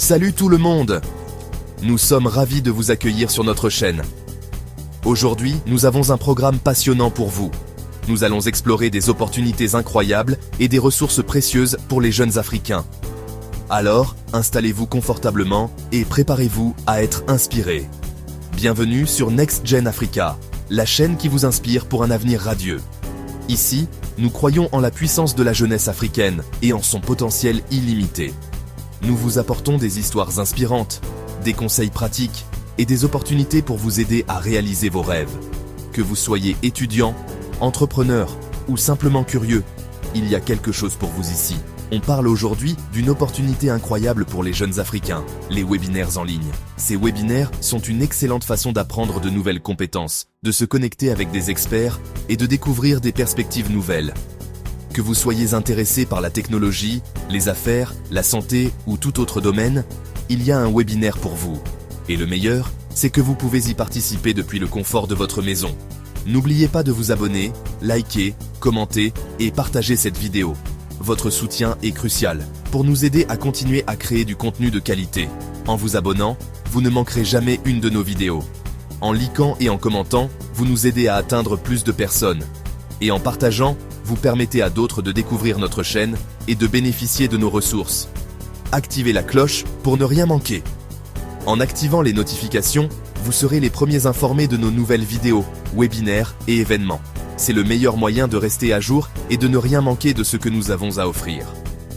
Salut tout le monde! Nous sommes ravis de vous accueillir sur notre chaîne. Aujourd'hui, nous avons un programme passionnant pour vous. Nous allons explorer des opportunités incroyables et des ressources précieuses pour les jeunes Africains. Alors, installez-vous confortablement et préparez-vous à être inspirés. Bienvenue sur Next Gen Africa, la chaîne qui vous inspire pour un avenir radieux. Ici, nous croyons en la puissance de la jeunesse africaine et en son potentiel illimité. Nous vous apportons des histoires inspirantes, des conseils pratiques et des opportunités pour vous aider à réaliser vos rêves. Que vous soyez étudiant, entrepreneur ou simplement curieux, il y a quelque chose pour vous ici. On parle aujourd'hui d'une opportunité incroyable pour les jeunes Africains, les webinaires en ligne. Ces webinaires sont une excellente façon d'apprendre de nouvelles compétences, de se connecter avec des experts et de découvrir des perspectives nouvelles. Que vous soyez intéressé par la technologie, les affaires, la santé ou tout autre domaine, il y a un webinaire pour vous. Et le meilleur, c'est que vous pouvez y participer depuis le confort de votre maison. N'oubliez pas de vous abonner, liker, commenter et partager cette vidéo. Votre soutien est crucial pour nous aider à continuer à créer du contenu de qualité. En vous abonnant, vous ne manquerez jamais une de nos vidéos. En likant et en commentant, vous nous aidez à atteindre plus de personnes. Et en partageant, vous permettez à d'autres de découvrir notre chaîne et de bénéficier de nos ressources. Activez la cloche pour ne rien manquer. En activant les notifications, vous serez les premiers informés de nos nouvelles vidéos, webinaires et événements. C'est le meilleur moyen de rester à jour et de ne rien manquer de ce que nous avons à offrir.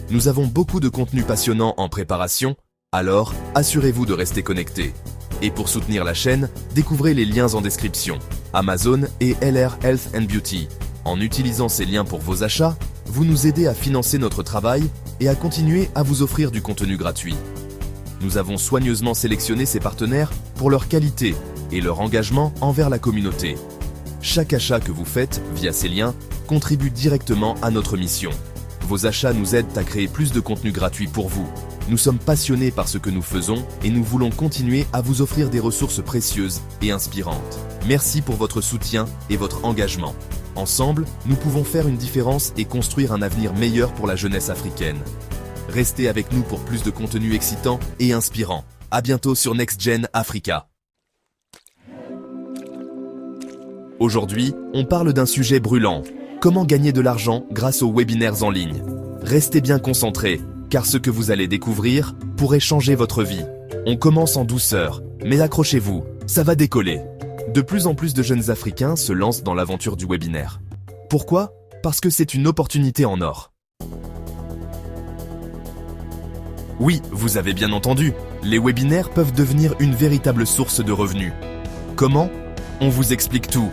Nous avons beaucoup de contenu passionnant en préparation, alors assurez-vous de rester connecté. Et pour soutenir la chaîne, découvrez les liens en description, Amazon et LR Health and Beauty. En utilisant ces liens pour vos achats, vous nous aidez à financer notre travail et à continuer à vous offrir du contenu gratuit. Nous avons soigneusement sélectionné ces partenaires pour leur qualité et leur engagement envers la communauté. Chaque achat que vous faites via ces liens contribue directement à notre mission. Vos achats nous aident à créer plus de contenu gratuit pour vous. Nous sommes passionnés par ce que nous faisons et nous voulons continuer à vous offrir des ressources précieuses et inspirantes. Merci pour votre soutien et votre engagement. Ensemble, nous pouvons faire une différence et construire un avenir meilleur pour la jeunesse africaine. Restez avec nous pour plus de contenu excitant et inspirant. À bientôt sur Next Gen Africa. Aujourd'hui, on parle d'un sujet brûlant. Comment gagner de l'argent grâce aux webinaires en ligne? Restez bien concentrés, car ce que vous allez découvrir pourrait changer votre vie. On commence en douceur, mais accrochez-vous, ça va décoller. De plus en plus de jeunes Africains se lancent dans l'aventure du webinaire. Pourquoi? Parce que c'est une opportunité en or. Oui, vous avez bien entendu, les webinaires peuvent devenir une véritable source de revenus. Comment? On vous explique tout.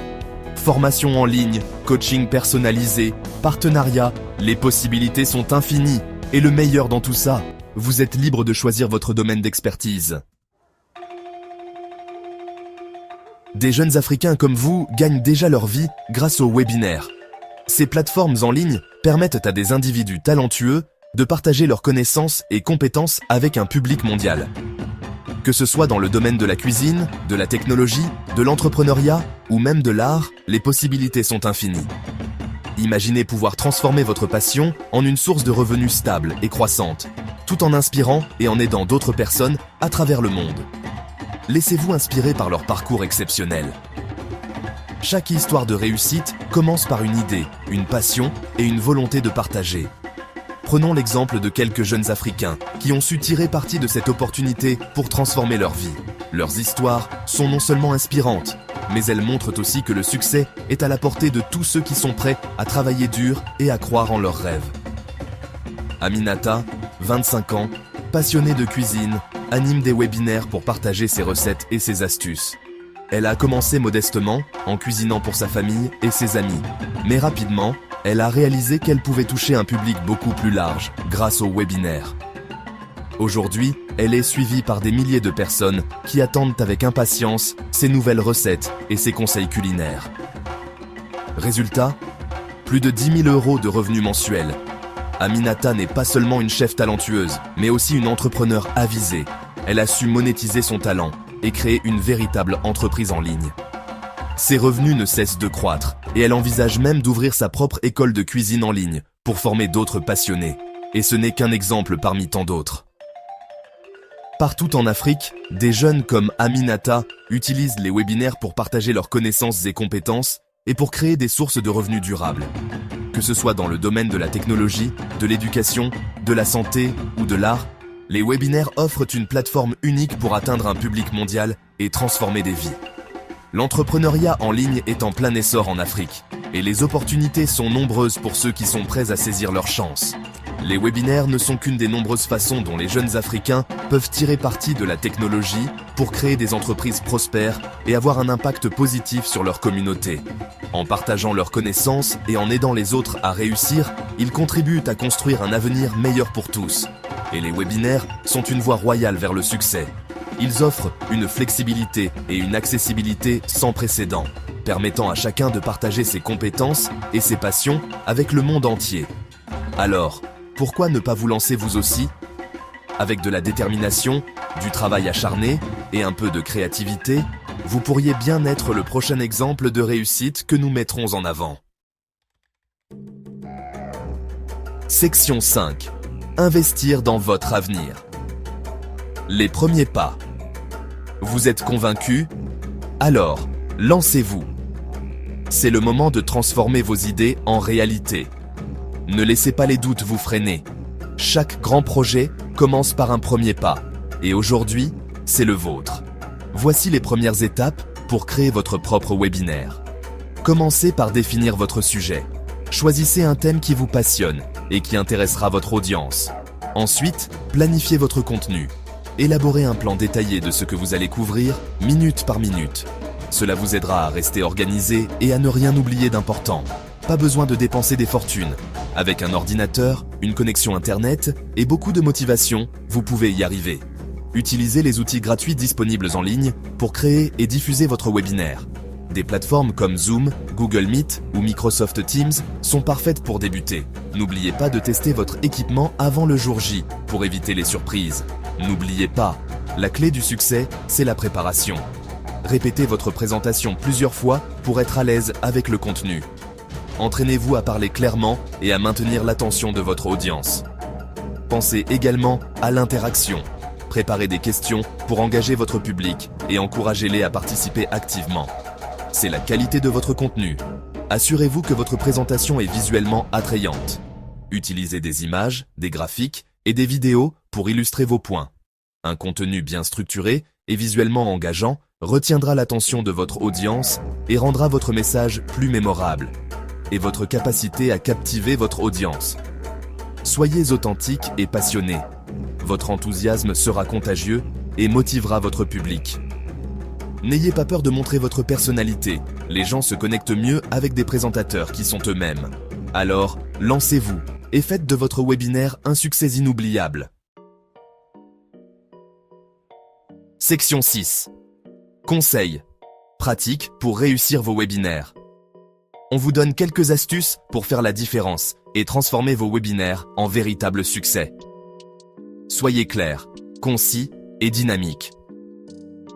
Formation en ligne, coaching personnalisé, partenariat, les possibilités sont infinies. Et le meilleur dans tout ça, vous êtes libre de choisir votre domaine d'expertise. Des jeunes Africains comme vous gagnent déjà leur vie grâce aux webinaires. Ces plateformes en ligne permettent à des individus talentueux de partager leurs connaissances et compétences avec un public mondial. Que ce soit dans le domaine de la cuisine, de la technologie, de l'entrepreneuriat ou même de l'art, les possibilités sont infinies. Imaginez pouvoir transformer votre passion en une source de revenus stable et croissante, tout en inspirant et en aidant d'autres personnes à travers le monde. Laissez-vous inspirer par leur parcours exceptionnel. Chaque histoire de réussite commence par une idée, une passion et une volonté de partager. Prenons l'exemple de quelques jeunes Africains qui ont su tirer parti de cette opportunité pour transformer leur vie. Leurs histoires sont non seulement inspirantes, mais elles montrent aussi que le succès est à la portée de tous ceux qui sont prêts à travailler dur et à croire en leurs rêves. Aminata, 25 ans, passionnée de cuisine, anime des webinaires pour partager ses recettes et ses astuces. Elle a commencé modestement, en cuisinant pour sa famille et ses amis. Mais rapidement, elle a réalisé qu'elle pouvait toucher un public beaucoup plus large grâce aux webinaires. Aujourd'hui, elle est suivie par des milliers de personnes qui attendent avec impatience ses nouvelles recettes et ses conseils culinaires. Résultat, plus de 10 000 € de revenus mensuels. Aminata n'est pas seulement une chef talentueuse, mais aussi une entrepreneur avisée. Elle a su monétiser son talent et créer une véritable entreprise en ligne. Ses revenus ne cessent de croître et elle envisage même d'ouvrir sa propre école de cuisine en ligne pour former d'autres passionnés. Et ce n'est qu'un exemple parmi tant d'autres. Partout en Afrique, des jeunes comme Aminata utilisent les webinaires pour partager leurs connaissances et compétences et pour créer des sources de revenus durables. Que ce soit dans le domaine de la technologie, de l'éducation, de la santé ou de l'art, les webinaires offrent une plateforme unique pour atteindre un public mondial et transformer des vies. L'entrepreneuriat en ligne est en plein essor en Afrique et les opportunités sont nombreuses pour ceux qui sont prêts à saisir leur chance. Les webinaires ne sont qu'une des nombreuses façons dont les jeunes Africains peuvent tirer parti de la technologie pour créer des entreprises prospères et avoir un impact positif sur leur communauté. En partageant leurs connaissances et en aidant les autres à réussir, ils contribuent à construire un avenir meilleur pour tous. Et les webinaires sont une voie royale vers le succès. Ils offrent une flexibilité et une accessibilité sans précédent, permettant à chacun de partager ses compétences et ses passions avec le monde entier. Alors, pourquoi ne pas vous lancer vous aussi? Avec de la détermination, du travail acharné et un peu de créativité, vous pourriez bien être le prochain exemple de réussite que nous mettrons en avant. Section 5. Investir dans votre avenir. Les premiers pas. Vous êtes convaincu? Alors, lancez-vous. C'est le moment de transformer vos idées en réalité. Ne laissez pas les doutes vous freiner. Chaque grand projet commence par un premier pas. Et aujourd'hui, c'est le vôtre. Voici les premières étapes pour créer votre propre webinaire. Commencez par définir votre sujet. Choisissez un thème qui vous passionne et qui intéressera votre audience. Ensuite, planifiez votre contenu. Élaborez un plan détaillé de ce que vous allez couvrir, minute par minute. Cela vous aidera à rester organisé et à ne rien oublier d'important. Pas besoin de dépenser des fortunes. Avec un ordinateur, une connexion Internet et beaucoup de motivation, vous pouvez y arriver. Utilisez les outils gratuits disponibles en ligne pour créer et diffuser votre webinaire. Des plateformes comme Zoom, Google Meet ou Microsoft Teams sont parfaites pour débuter. N'oubliez pas de tester votre équipement avant le jour J pour éviter les surprises. N'oubliez pas, la clé du succès, c'est la préparation. Répétez votre présentation plusieurs fois pour être à l'aise avec le contenu. Entraînez-vous à parler clairement et à maintenir l'attention de votre audience. Pensez également à l'interaction. Préparez des questions pour engager votre public et encouragez-les à participer activement. C'est la qualité de votre contenu. Assurez-vous que votre présentation est visuellement attrayante. Utilisez des images, des graphiques et des vidéos pour illustrer vos points. Un contenu bien structuré et visuellement engageant retiendra l'attention de votre audience et rendra votre message plus mémorable. Et votre capacité à captiver votre audience. Soyez authentique et passionné. Votre enthousiasme sera contagieux et motivera votre public. N'ayez pas peur de montrer votre personnalité. Les gens se connectent mieux avec des présentateurs qui sont eux-mêmes. Alors, lancez-vous et faites de votre webinaire un succès inoubliable. Section 6. Conseils. Pratiques pour réussir vos webinaires. On vous donne quelques astuces pour faire la différence et transformer vos webinaires en véritable succès. Soyez clair, concis et dynamique.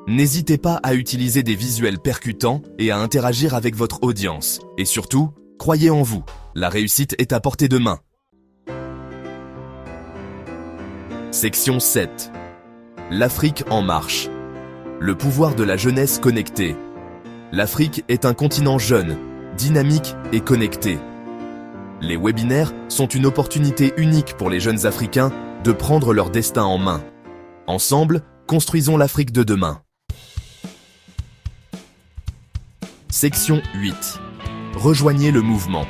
N'hésitez pas à utiliser des visuels percutants et à interagir avec votre audience. Et surtout, croyez en vous, la réussite est à portée de main. Section 7. L'Afrique en marche. Le pouvoir de la jeunesse connectée. L'Afrique est un continent jeune, dynamique et connecté. Les webinaires sont une opportunité unique pour les jeunes Africains de prendre leur destin en main. Ensemble, construisons l'Afrique de demain. Section 8. Rejoignez le mouvement.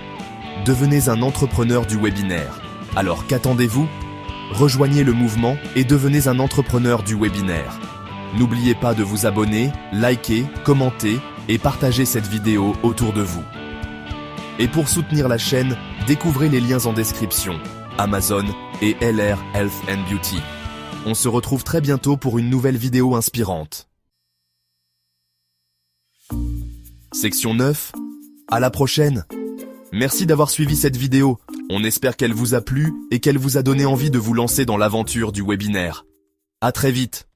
Devenez un entrepreneur du webinaire. Alors qu'attendez-vous? Rejoignez le mouvement et devenez un entrepreneur du webinaire. N'oubliez pas de vous abonner, liker, commenter et partager cette vidéo autour de vous. Et pour soutenir la chaîne, découvrez les liens en description, Amazon et LR Health and Beauty. On se retrouve très bientôt pour une nouvelle vidéo inspirante. Section 9. À la prochaine. Merci d'avoir suivi cette vidéo. On espère qu'elle vous a plu et qu'elle vous a donné envie de vous lancer dans l'aventure du webinaire. À très vite.